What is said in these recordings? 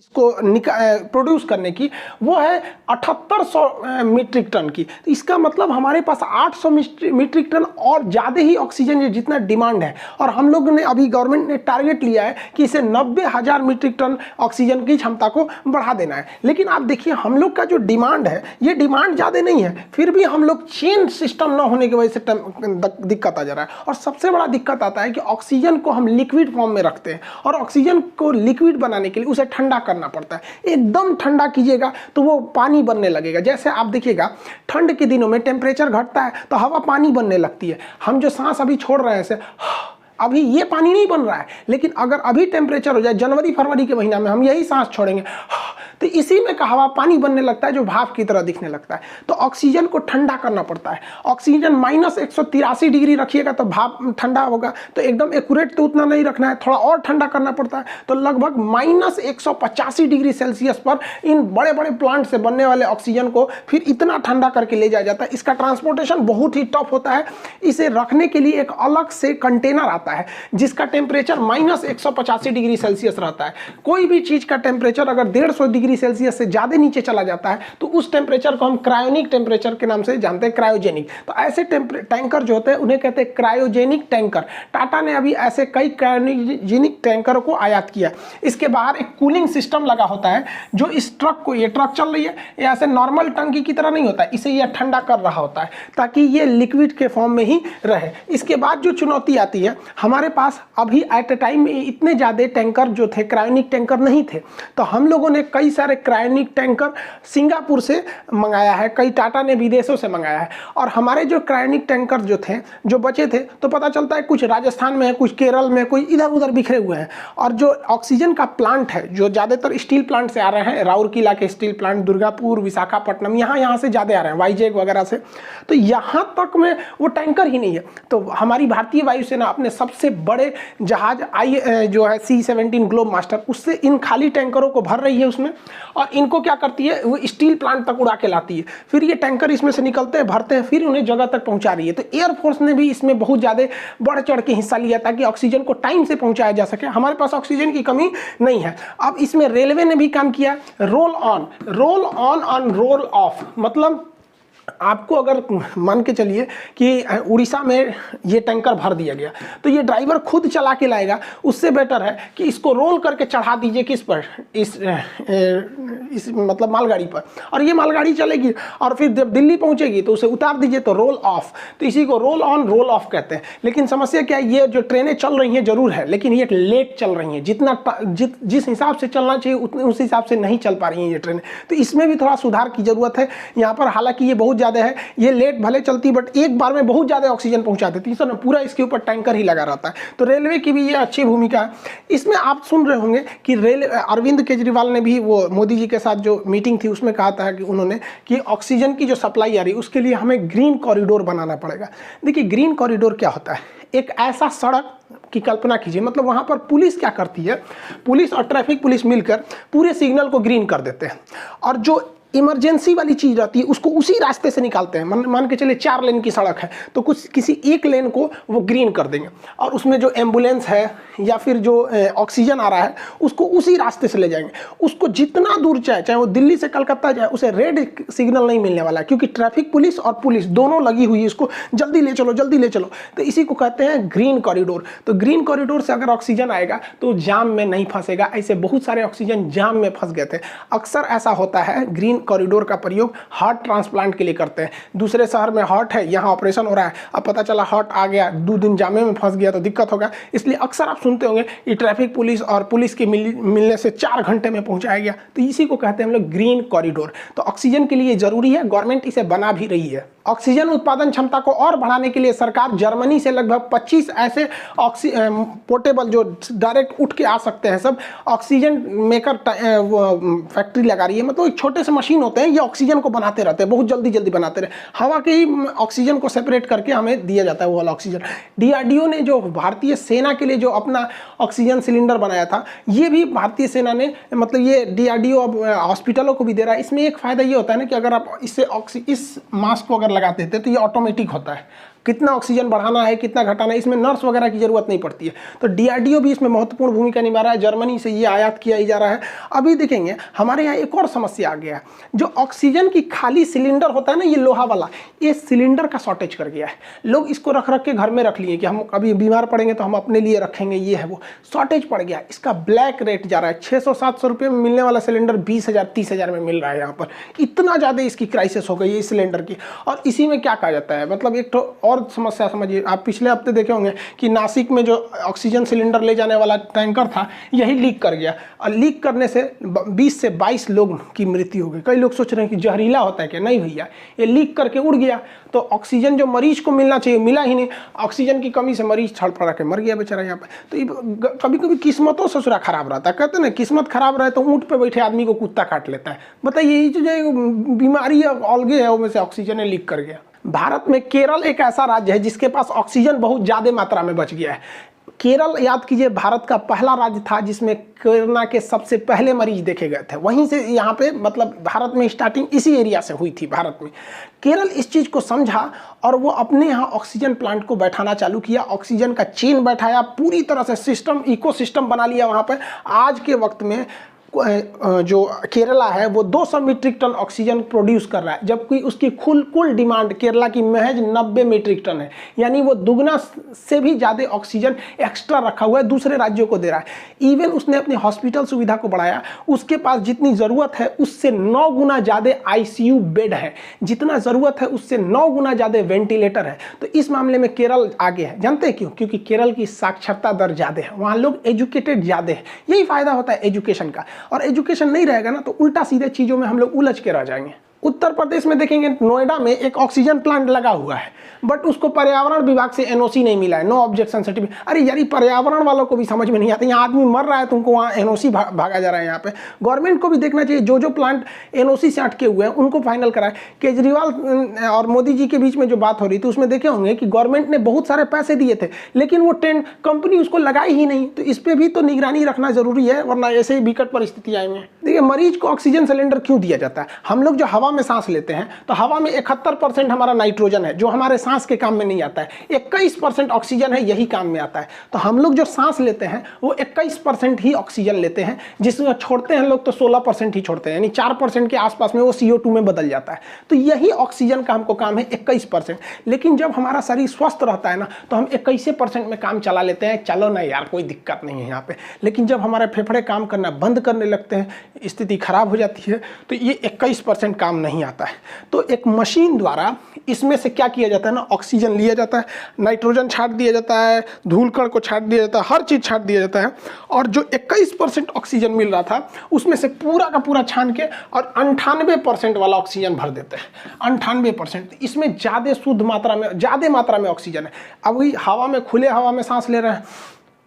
इसको प्रोड्यूस करने की, वो है 7800 मीट्रिक टन की। तो इसका मतलब हमारे पास 800 मीट्रिक टन और ज़्यादा ही ऑक्सीजन है जितना डिमांड है। और हम लोग ने अभी गवर्नमेंट ने टारगेट लिया है कि इसे 90,000 मीट्रिक टन ऑक्सीजन की क्षमता को बढ़ा देना है। लेकिन आप देखिए हम लोग का जो डिमांड है ये डिमांड ज़्यादा नहीं है, फिर भी हम लोग चेन सिस्टम ना होने की वजह से दिक्कत आ जा रहा है। और सबसे बड़ा दिक्कत आता है कि ऑक्सीजन को हम लिक्विड फॉर्म में रखते हैं और ऑक्सीजन को लिक्विड बनाने के लिए उसे ठंडा करना पड़ता है। एकदम ठंडा कीजिएगा तो वो पानी बनने लगेगा। जैसे आप देखिएगा ठंड के दिनों में टेम्परेचर घटता है तो हवा पानी बनने लगती है। हम जो सांस अभी छोड़ रहे हैं अभी ये पानी नहीं बन रहा है, लेकिन अगर अभी टेम्परेचर हो जाए जनवरी फरवरी के महीना में हम यही सांस छोड़ेंगे तो इसी में का हवा पानी बनने लगता है जो भाप की तरह दिखने लगता है। तो ऑक्सीजन को ठंडा करना पड़ता है। ऑक्सीजन -183 डिग्री रखिएगा तो भाप ठंडा होगा, तो एकदम एक्यूरेट तो उतना नहीं रखना है, थोड़ा और ठंडा करना पड़ता है। तो लगभग -185 डिग्री सेल्सियस पर इन बड़े बड़े प्लांट से बनने वाले ऑक्सीजन को फिर इतना ठंडा करके ले जाया जाता है। इसका ट्रांसपोर्टेशन बहुत ही टफ होता है। इसे रखने के लिए एक अलग से कंटेनर आता है जिसका टेम्परेचर -185 डिग्री सेल्सियस रहता है। कोई भी चीज का टेम्परेचर अगर 150 डिग्री सेल्सियस से ज्यादा नीचे चला जाता है तो उस टेम्परेचर को हम क्रायोनिक टेम्परेचर के नाम से जानते हैं, क्रायोजेनिक। तो ऐसे टैंकर जो होते हैं उन्हें कहते हैं क्रायोजेनिक टैंकर। टाटा ने अभी ऐसे कई क्रायोजेनिक टैंकर को आयात किया। इसके बाहर एक कूलिंग सिस्टम लगा होता है जो इस ट्रक को, ये ट्रक चल रही है, ये ऐसे नॉर्मल टंकी की तरह नहीं होता है, इसे यह ठंडा कर रहा होता है ताकि ये लिक्विड के फॉर्म में ही रहे। इसके बाद जो चुनौती आती है, हमारे पास अभी एट ए टाइम इतने ज्यादा टैंकर जो थे क्रायोनिक टैंकर नहीं थे, तो हम लोगों ने कई सारे क्रायोनिक टैंकर सिंगापुर से मंगाया है, कई टाटा ने विदेशों से मंगाया है। और हमारे जो क्रायोनिक टैंकर जो थे, जो बचे थे, तो पता चलता है कुछ राजस्थान में है, कुछ केरल में, कोई इधर उधर बिखरे हुए हैं। और जो ऑक्सीजन का प्लांट है जो ज़्यादातर स्टील प्लांट से आ रहे हैं, राउरकेला के स्टील प्लांट, दुर्गापुर, विशाखापट्टनम, यहाँ से ज़्यादा आ रहे हैं, वाईजैग वगैरह से, तो यहाँ तक में वो टैंकर ही नहीं है। तो हमारी भारतीय वायुसेना अपने सबसे बड़े जहाज जो है C-17 ग्लोब मास्टर, उससे इन खाली टैंकरों को भर रही है उसमें, और इनको क्या करती है, वो स्टील प्लांट तक उड़ा के लाती है। फिर ये टैंकर इसमें से निकलते हैं, भरते हैं, फिर उन्हें जगह तक पहुंचा रही है। तो एयरफोर्स ने भी इसमें बहुत ज़्यादा बढ़ चढ़ के हिस्सा लिया ताकि ऑक्सीजन को टाइम से पहुंचाया जा सके। हमारे पास ऑक्सीजन की कमी नहीं है। अब इसमें रेलवे ने भी काम किया, रोल ऑन रोल ऑफ। मतलब आपको अगर मान के चलिए कि उड़ीसा में ये टैंकर भर दिया गया तो ये ड्राइवर खुद चला के लाएगा, उससे बेटर है कि इसको रोल करके चढ़ा दीजिए किस पर, इस मतलब मालगाड़ी पर, और ये मालगाड़ी चलेगी और फिर जब दिल्ली पहुंचेगी तो उसे उतार दीजिए, तो रोल ऑफ। तो इसी को रोल ऑन रोल ऑफ कहते हैं। लेकिन समस्या क्या है, ये जो ट्रेनें चल रही हैं जरूर है, लेकिन ये लेट चल रही हैं। जिस हिसाब से चलना चाहिए उस हिसाब से नहीं चल पा रही हैं ये ट्रेनें। तो इसमें भी थोड़ा सुधार की जरूरत है यहाँ पर। हालांकि ये बहुत ज्यादा है, ये लेट भले चलती बट एक बार में बहुत ज्यादा ऑक्सीजन पहुंचा देती है, तो पूरा इसके ऊपर टैंकर ही लगा रहता है। तो रेलवे की भी ये अच्छी भूमिका है। इसमें आप सुन रहे होंगे कि अरविंद केजरीवाल ने भी वो मोदी जी के साथ जो मीटिंग थी उसमें कहा था कि उन्होंने कि ऑक्सीजन की जो सप्लाई आ रही है उसके लिए हमें ग्रीन कॉरिडोर बनाना पड़ेगा। देखिए ग्रीन कॉरिडोर क्या होता है, एक ऐसा सड़क की कल्पना कीजिए, मतलब वहां पर पुलिस क्या करती है, पुलिस और ट्रैफिक पुलिस मिलकर पूरे सिग्नल को ग्रीन कर देते हैं, और जो इमरजेंसी वाली चीज रहती है उसको उसी रास्ते से निकालते हैं। मान के चलिए 4 लेन की सड़क है तो किसी एक लेन को वो ग्रीन कर देंगे, और उसमें जो एम्बुलेंस है या फिर जो ऑक्सीजन आ रहा है उसको उसी रास्ते से ले जाएंगे। उसको जितना दूर चाहे वो दिल्ली से कलकत्ता जाए, उसे रेड सिग्नल नहीं मिलने वाला है, क्योंकि ट्रैफिक पुलिस और पुलिस दोनों लगी हुई है इसको जल्दी ले चलो जल्दी ले चलो। तो इसी को कहते हैं ग्रीन कॉरिडोर। तो ग्रीन कॉरिडोर से अगर ऑक्सीजन आएगा तो जाम में नहीं फंसेगा। ऐसे बहुत सारे ऑक्सीजन जाम में फंस गए थे। अक्सर ऐसा होता है, ग्रीन कॉरिडोर का प्रयोग हार्ट ट्रांसप्लांट के लिए करते हैं। दूसरे शहर में हार्ट है, यहाँ ऑपरेशन हो रहा है, अब पता चला हार्ट आ गया, 2 दिन जामे में फंस गया तो दिक्कत होगा। इसलिए अक्सर आप सुनते होंगे ये ट्रैफिक पुलिस और पुलिस के मिलने से 4 घंटे में पहुंचाया गया। तो इसी को कहते हैं हम लोग ग्रीन कॉरिडोर। तो ऑक्सीजन के लिए जरूरी है, गवर्नमेंट इसे बना भी रही है। ऑक्सीजन उत्पादन क्षमता को और बढ़ाने के लिए सरकार जर्मनी से लगभग 25 ऐसे पोर्टेबल जो डायरेक्ट उठ के आ सकते हैं सब ऑक्सीजन मेकर फैक्ट्री लगा रही है। मतलब एक छोटे से मशीन होते हैं, ये ऑक्सीजन को बनाते रहते हैं, बहुत जल्दी जल्दी बनाते रहे, हवा के ही ऑक्सीजन को सेपरेट करके हमें दिया जाता है वो वाला ऑक्सीजन। DRDO ने जो भारतीय सेना के लिए जो अपना ऑक्सीजन सिलेंडर बनाया था, ये भी भारतीय सेना ने, मतलब ये DRDO अब हॉस्पिटलों को भी दे रहा है। इसमें एक फायदा ये होता है ना कि अगर आप इस मास्क को अगर लगाते थे तो ये ऑटोमेटिक होता है, कितना ऑक्सीजन बढ़ाना है, कितना घटाना है, इसमें नर्स वगैरह की जरूरत नहीं पड़ती है। तो DRDO भी इसमें महत्वपूर्ण भूमिका निभा रहा है। जर्मनी से ये आयात किया ही जा रहा है। अभी देखेंगे हमारे यहाँ एक और समस्या आ गया है, जो ऑक्सीजन की खाली सिलेंडर होता है ना, ये लोहा वाला, ये सिलेंडर का शॉर्टेज कर गया है। लोग इसको रख रख के घर में रख लिए कि हम कभी बीमार पड़ेंगे तो हम अपने लिए रखेंगे, ये है वो, शॉर्टेज पड़ गया। इसका ब्लैक रेट जा रहा है, 600-700 रुपये में मिलने वाला सिलेंडर 20,000-30,000 में मिल रहा है। यहाँ पर इतना ज़्यादा इसकी क्राइसिस हो गई है इस सिलेंडर की। और इसी में क्या कहा जाता है, मतलब एक तो और समस्या समझिए, आप पिछले हफ्ते देखे होंगे कि नासिक में जो ऑक्सीजन सिलेंडर ले जाने वाला टैंकर था, यही लीक कर गया, और लीक करने से 20 से 22 लोग की मृत्यु हो गई। कई लोग सोच रहे हैं कि जहरीला होता है क्या, नहीं भैया, ये लीक करके उड़ गया। तो ऑक्सीजन जो मरीज को मिलना चाहिए मिला ही नहीं, ऑक्सीजन की कमी से मरीज छड़फड़ा के मर गया बेचारा यहाँ पे। तो कभी कभी किस्मतों ससुरा खराब रहता है, कहते हैं ना, किस्मत खराब रहे तो ऊँट पे बैठे आदमी को कुत्ता काट लेता है। बताइए, ये जो बीमारी अलगे है, उसमें से ऑक्सीजन लीक कर गया। भारत में केरल एक ऐसा राज्य है जिसके पास ऑक्सीजन बहुत ज़्यादा मात्रा में बच गया है। केरल, याद कीजिए, भारत का पहला राज्य था जिसमें कोरोना के सबसे पहले मरीज देखे गए थे। वहीं से यहाँ पे, मतलब भारत में स्टार्टिंग इसी एरिया से हुई थी भारत में। केरल इस चीज़ को समझा और वो अपने यहाँ ऑक्सीजन प्लांट को बैठाना चालू किया, ऑक्सीजन का चेन बैठाया, पूरी तरह से सिस्टम, इकोसिस्टम बना लिया वहाँ पर। आज के वक्त में जो केरला है वो 200 मीट्रिक टन ऑक्सीजन प्रोड्यूस कर रहा है, जबकि उसकी कुल डिमांड केरला की महज 90 मीट्रिक टन है। यानी वो दुगना से भी ज़्यादा ऑक्सीजन एक्स्ट्रा रखा हुआ है, दूसरे राज्यों को दे रहा है। इवन उसने अपनी हॉस्पिटल सुविधा को बढ़ाया, उसके पास जितनी ज़रूरत है उससे 9 गुना ज़्यादा ICU बेड है, जितना ज़रूरत है उससे 9 गुना ज़्यादा वेंटिलेटर है। तो इस मामले में केरल आगे है। जानते हैं क्यों? क्योंकि केरल की साक्षरता दर ज़्यादा है, वहाँ लोग एजुकेटेड ज़्यादा है। यही फ़ायदा होता है एजुकेशन का। और एजुकेशन नहीं रहेगा ना तो उल्टा सीधे चीज़ों में हम लोग उलझ के रह जाएंगे। उत्तर प्रदेश में देखेंगे, नोएडा में एक ऑक्सीजन प्लांट लगा हुआ है, बट उसको पर्यावरण विभाग से NOC नहीं मिला है, नो ऑब्जेक्शन सर्टिफिकेट। अरे यार, पर्यावरण वालों को भी समझ में नहीं आता, यहाँ आदमी मर रहा है, तुमको वहाँ NOC भागा जा रहा है। यहाँ पे गवर्नमेंट को भी देखना चाहिए, जो प्लांट NOC से अटके हुए हैं उनको फाइनल कराए। केजरीवाल और मोदी जी के बीच में जो बात हो रही थी उसमें देखे होंगे कि गवर्नमेंट ने बहुत सारे पैसे दिए थे, लेकिन वो कंपनी उसको लगाई ही नहीं। तो इस पर भी तो निगरानी रखना जरूरी है, वरना ऐसे ही विकट परिस्थिति आएंगे। देखिए, मरीज को ऑक्सीजन सिलेंडर क्यों दिया जाता है? हम लोग जो हवा में सांस लेते हैं तो हवा में 71% हमारा नाइट्रोजन है, जो हमारे सांस के काम में नहीं आता है। 21% ऑक्सीजन है, यही काम में आता है। तो हम लोग जो सांस लेते हैं वो 21% ही ऑक्सीजन लेते हैं, जिसमें छोड़ते हैं लोग तो 16% ही छोड़ते हैं, यानी 4% के आसपास में वो CO2 में बदल जाता है। तो यही ऑक्सीजन का हमको काम है, 21%। लेकिन जब हमारा शरीर स्वस्थ रहता है ना तो हम 21% में काम चला लेते हैं, चलो ना यार कोई दिक्कत नहीं है यहाँ पे। लेकिन जब हमारे फेफड़े काम करना बंद करने लगते हैं, स्थिति खराब हो जाती है, तो ये 21% काम नहीं आता है। तो एक मशीन द्वारा इसमें से क्या किया जाता है ना, ऑक्सीजन लिया जाता है, नाइट्रोजन छाट दिया जाता है, धूल कण को छाट दिया जाता है, हर चीज़ छाट दिया जाता है। और जो 21% ऑक्सीजन मिल रहा था उसमें से पूरा का पूरा छान के और 98% वाला ऑक्सीजन भर देते हैं। 98%, इसमें ज़्यादा शुद्ध मात्रा में, ज़्यादा मात्रा में ऑक्सीजन है। अब वही हवा में, खुले हवा में सांस ले रहे हैं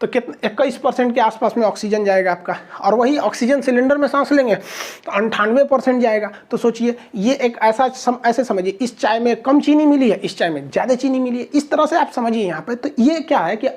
तो कितना, 21% के आसपास में ऑक्सीजन जाएगा आपका, और वही ऑक्सीजन सिलेंडर में सांस लेंगे तो 98% जाएगा। तो सोचिए, ये एक ऐसे समझिए, इस चाय में कम चीनी मिली है, इस चाय में ज़्यादा चीनी मिली है, इस तरह से आप समझिए यहाँ पे। तो ये क्या है कि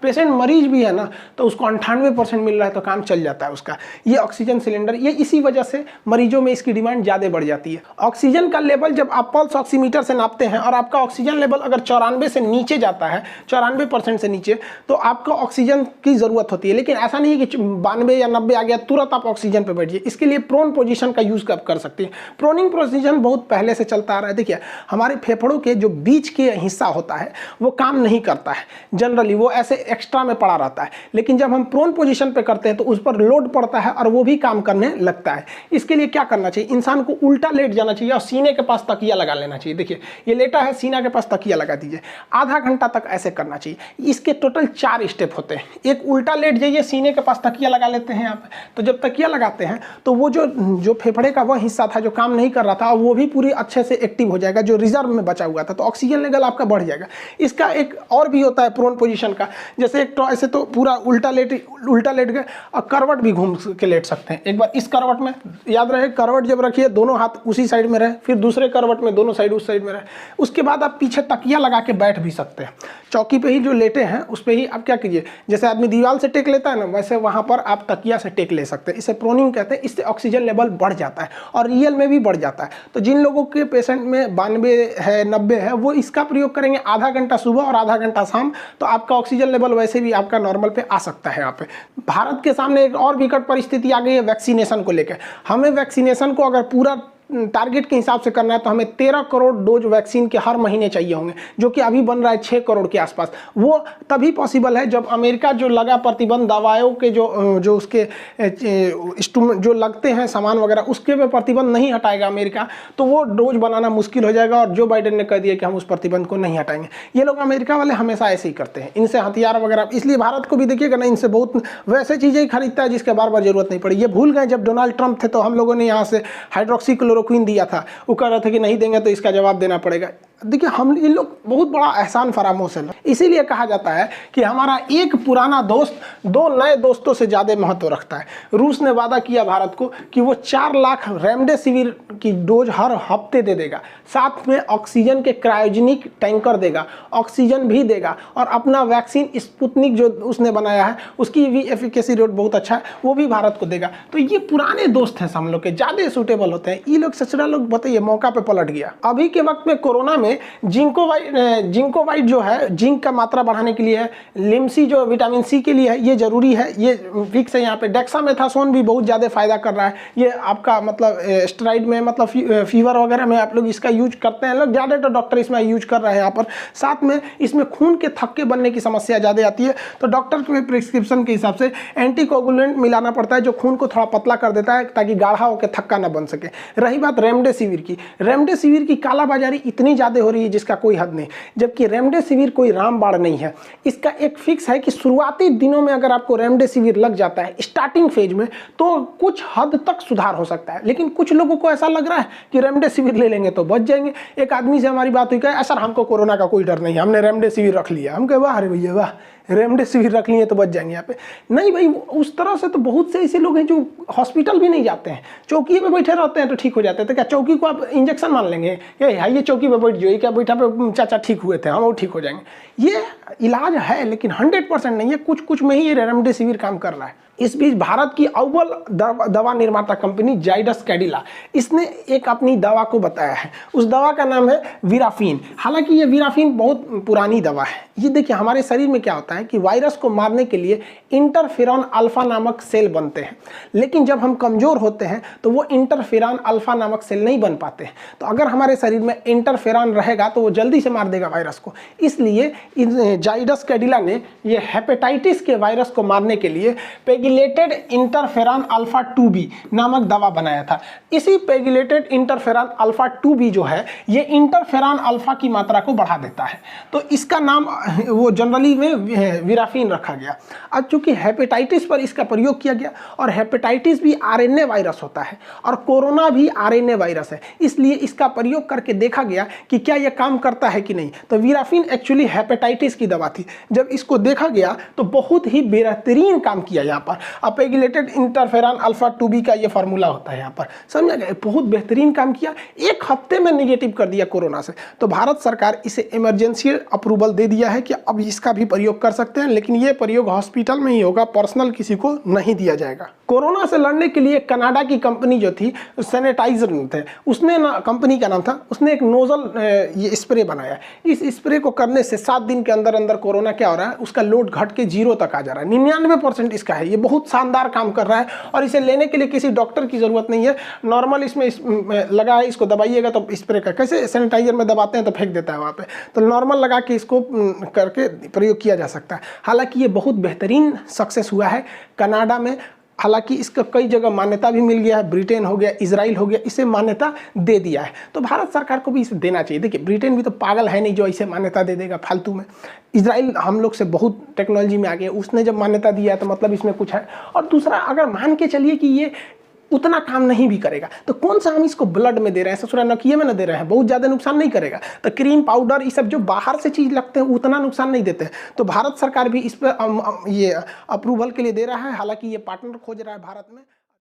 पेशेंट मरीज भी है ना तो उसको 98% मिल रहा है तो काम चल जाता है उसका। ये ऑक्सीजन सिलेंडर, ये इसी वजह से मरीजों में इसकी डिमांड ज़्यादा बढ़ जाती है। ऑक्सीजन का लेवल जब आप पल्स ऑक्सीमीटर से नापते हैं और आपका ऑक्सीजन लेवल अगर 94 से नीचे जाता है, 94% से नीचे, तो आपका ऑक्सीजन की जरूरत होती है। लेकिन ऐसा नहीं है कि 92 या 90 आ गया तुरंत आप ऑक्सीजन पे बैठिए। इसके लिए प्रोन पोजीशन का यूज कर सकते हैं। प्रोनिंग पोजीशन बहुत पहले से चलता आ रहा है। देखिए, हमारे फेफड़ों के जो बीच के हिस्सा होता है वो काम नहीं करता है जनरली, वो ऐसे एक्स्ट्रा में पड़ा रहता है। लेकिन जब हम प्रोन पोजीशन पे करते हैं तो उस पर लोड पड़ता है और वो भी काम करने लगता है। इसके लिए क्या करना चाहिए, इंसान को उल्टा लेट जाना चाहिए और सीने के पास तकिया लगा लेना चाहिए। देखिए, ये लेटा है, सीना के पास तकिया लगा दीजिए, आधा घंटा तक ऐसे करना चाहिए। इसके टोटल 4 स्टेप होते हैं। एक, उल्टा लेट जाइए, सीने के पास तकिया लगा लेते हैं यहाँ पे। तो जब तकिया लगाते हैं तो वो जो फेफड़े का वह हिस्सा था जो काम नहीं कर रहा था वो भी पूरी अच्छे से एक्टिव हो जाएगा, जो रिजर्व में बचा हुआ था। तो ऑक्सीजन लेवल आपका बढ़ जाएगा। इसका एक और भी होता है प्रोन पोजीशन का, जैसे एक तो ऐसे तो पूरा उल्टा लेट गए और करवट भी घूम के लेट सकते हैं। एक बार इस करवट में, याद रहे करवट जब रखिए दोनों हाथ उसी साइड में रहे, फिर दूसरे करवट में दोनों साइड उस साइड में रहे। उसके बाद आप पीछे तकिया लगा के बैठ भी सकते हैं। चौकी पे ही जो लेटे हैं उस पर ही आप क्या कीजिए, जैसे आदमी दीवार से टेक लेता है ना, वैसे वहाँ पर आप तकिया से टेक ले सकते हैं। इसे प्रोनिंग कहते हैं। इससे ऑक्सीजन लेवल बढ़ जाता है और रियल में भी बढ़ जाता है। तो जिन लोगों के पेशेंट में 92 है 90 है, वो इसका प्रयोग करेंगे आधा घंटा सुबह और आधा घंटा शाम, तो आपका ऑक्सीजन लेवल वैसे भी आपका नॉर्मल पे आ सकता है। यहाँ पे भारत के सामने एक और विकट परिस्थिति आ गई है वैक्सीनेशन को लेकर। हमें वैक्सीनेशन को अगर पूरा टारगेट के हिसाब से करना है तो हमें 13 करोड़ डोज वैक्सीन के हर महीने चाहिए होंगे, जो कि अभी बन रहा है 6 करोड़ के आसपास। वो तभी पॉसिबल है जब अमेरिका जो लगा प्रतिबंध दवाओं के जो उसके जो लगते हैं सामान वगैरह, उसके पे प्रतिबंध नहीं हटाएगा अमेरिका, तो वो डोज बनाना मुश्किल हो जाएगा। और जो बाइडेन ने कह दिया कि हम उस प्रतिबंध को नहीं हटाएंगे। ये लोग अमेरिका वाले हमेशा ऐसे ही करते हैं, इनसे हथियार वगैरह, इसलिए भारत को भी देखिएगा ना, इनसे बहुत वैसे चीज़ें ही खरीदता है जिसके बार बार जरूरत नहीं पड़ी। ये भूल गए जब डोनाल्ड ट्रंप थे तो हम लोगों ने यहाँ से हाइड्रोक्सी क्लोरोक्विन दिया था, वो कह रहे थे कि नहीं देंगे तो इसका जवाब देना पड़ेगा। देखिए हम इन लोग बहुत बड़ा एहसान फरामोश है। इसीलिए कहा जाता है कि हमारा एक पुराना दोस्त 2 नए दोस्तों से ज़्यादा महत्व रखता है। रूस ने वादा किया भारत को कि वो 4 लाख रेमडेसिविर की डोज हर हफ्ते दे देगा, साथ में ऑक्सीजन के क्रायोजेनिक टैंकर देगा, ऑक्सीजन भी देगा, और अपना वैक्सीन स्पुतनिक जो उसने बनाया है उसकी भी एफिकेसी रेट बहुत अच्छा है, वो भी भारत को देगा। तो ये पुराने दोस्त हैं हम लोग के, ज़्यादा सूटेबल होते हैं। ये लोग सचरा लोग बताइए मौका पे पलट गया। अभी के वक्त में कोरोना में जिंकोवाइट जो है जिंक का मात्रा बढ़ाने के लिए है, लिम्सी जो विटामिन सी के लिए है, ये जरूरी है, ये फिक्स है। यहाँ पे डेक्सामेथासोन भी बहुत ज़्यादा फायदा कर रहा है। ये आपका मतलब स्टेरॉइड में मतलब फीवर वगैरह में आप लोग इसका यूज करते हैं, लोग ज़्यादा तो डॉक्टर इसमें यूज कर रहे हैं यहाँ पर। साथ में इसमें खून के थक्के बनने की समस्या ज़्यादा आती है, तो डॉक्टर के प्रिस्क्रिप्शन के हिसाब से एंटीकोगुलेंट मिलाना पड़ता है, जो खून को थोड़ा पतला कर देता है ताकि गाढ़ा होकर थक्का ना बन सके। रही बात रेमडेसिविर की कालाबाजारी इतनी ज़्यादा हो रही है जिसका कोई हद नहीं, जबकि रेमडेसिविर कोई रामबाण नहीं है। इसका एक फिक्स है कि शुरुआती दिनों में अगर आपको रेमडेसिविर लग जाता है स्टार्टिंग फेज में, तो कुछ हद तक सुधार हो सकता है। लेकिन कुछ लोगों को ऐसा लग रहा है कि रेमडेसिविर ले लेंगे तो बच जाएंगे। एक आदमी से हमारी बात हुई, कहा सर हमको कोरोना का कोई डर नहीं, हमने रेमडेसिविर रख लिया। हम कहे वाह अरे भैया वाह, रेमडेसिविर रख लिए तो बच जाएंगे। यहाँ पे नहीं भाई, उस तरह से तो बहुत से ऐसे लोग हैं जो हॉस्पिटल भी नहीं जाते हैं, चौकी पे बैठे रहते हैं तो ठीक हो जाते हैं। तो क्या चौकी को आप इंजेक्शन मान लेंगे? ये चौकी पे बैठ जाइए, क्या बैठा पे चाचा ठीक हुए थे, हम वो ठीक हो जाएंगे? ये इलाज है लेकिन 100% नहीं है, कुछ कुछ में ही ये रेमडेसिविर काम कर रहा है। इस बीच भारत की अव्वल दवा निर्माता कंपनी जाइडस कैडिला, इसने एक अपनी दवा को बताया है। उस दवा का नाम है वीराफिन। हालांकि ये वीराफिन बहुत पुरानी दवा है। ये देखिए हमारे शरीर में क्या होता है कि वायरस को मारने के लिए इंटरफेरॉन अल्फा नामक सेल बनते हैं, लेकिन जब हम कमजोर होते हैं तो वो इंटरफेरॉन अल्फा नामक सेल नहीं बन पाते हैं। तो अगर हमारे शरीर में इंटरफेरॉन रहेगा तो वो जल्दी से मार देगा वायरस को। इसलिए जाइडस कैडिला ने ये हेपेटाइटिस के वायरस को मारने के लिए पेगिलेटेड इंटरफेरॉन अल्फा 2b नामक दवा बनाया था। इसी पेगिलेटेड इंटरफेरॉन अल्फा 2b जो है, ये इंटरफेरॉन अल्फा की मात्रा को बढ़ा देता है, तो इसका नाम वो जनरली में वीराफिन रखा गया। अब चूंकि हेपेटाइटिस पर इसका प्रयोग किया गया, और हेपेटाइटिस भी आरएनए वायरस होता है और कोरोना भी आरएनए वायरस है, इसलिए इसका प्रयोग करके देखा गया कि क्या यह काम करता है कि नहीं। तो वीराफिन एक्चुअली हेपेटाइटिस की दवा थी। जब इसको देखा गया तो बहुत ही बेहतरीन काम किया यहाँ पर। पेगिलेटेड इंटरफेरॉन अल्फा 2b का ये फार्मूला होता है यहाँ पर, समझ गए? बहुत बेहतरीन काम किया, 1 हफ्ते में निगेटिव कर दिया कोरोना से। तो भारत सरकार इसे इमरजेंसी अप्रूवल दे दिया है कि अब इसका भी प्रयोग कर सकते हैं, लेकिन ये प्रयोग हॉस्पिटल में ही होगा, पर्सनल किसी को नहीं दिया जाएगा। कोरोना से लड़ने के लिए कनाडा की कंपनी जो थी, सैनिटाइजर थे, उसने ना, कंपनी का नाम था, उसने एक नोजल ये स्प्रे बनाया। इस स्प्रे को करने से 7 दिन के अंदर अंदर कोरोना क्या हो रहा है, उसका लोड घट के 0 तक आ जा रहा है। 99% इसका है। ये बहुत शानदार काम कर रहा है और इसे लेने के लिए किसी डॉक्टर की जरूरत नहीं है। नॉर्मल इसमें लगा है, इसको दबाइएगा तो स्प्रे का, कैसे सैनिटाइजर में दबाते हैं तो फेंक देता है वहाँ पे, तो नॉर्मल लगा के इसको करके प्रयोग किया जा सकता है। हालांकि ये बहुत बेहतरीन सक्सेस हुआ है कनाडा में। हालांकि इसका कई जगह मान्यता भी मिल गया है, ब्रिटेन हो गया, इजराइल हो गया, इसे मान्यता दे दिया है। तो भारत सरकार को भी इसे देना चाहिए। देखिए ब्रिटेन भी तो पागल है नहीं जो इसे मान्यता दे देगा फालतू में। इजराइल हम लोग से बहुत टेक्नोलॉजी में आगे, उसने जब मान्यता दिया है तो मतलब इसमें कुछ है। और दूसरा, अगर मान के चलिए कि ये उतना काम नहीं भी करेगा तो कौन सा हम इसको ब्लड में दे रहे हैं, ससुरा नकिए में ना दे रहे हैं, बहुत ज़्यादा नुकसान नहीं करेगा। तो क्रीम पाउडर ये सब जो बाहर से चीज़ लगते हैं उतना नुकसान नहीं देते हैं। तो भारत सरकार भी इस पर ये अप्रूवल के लिए दे रहा है। हालांकि ये पार्टनर खोज रहा है भारत में।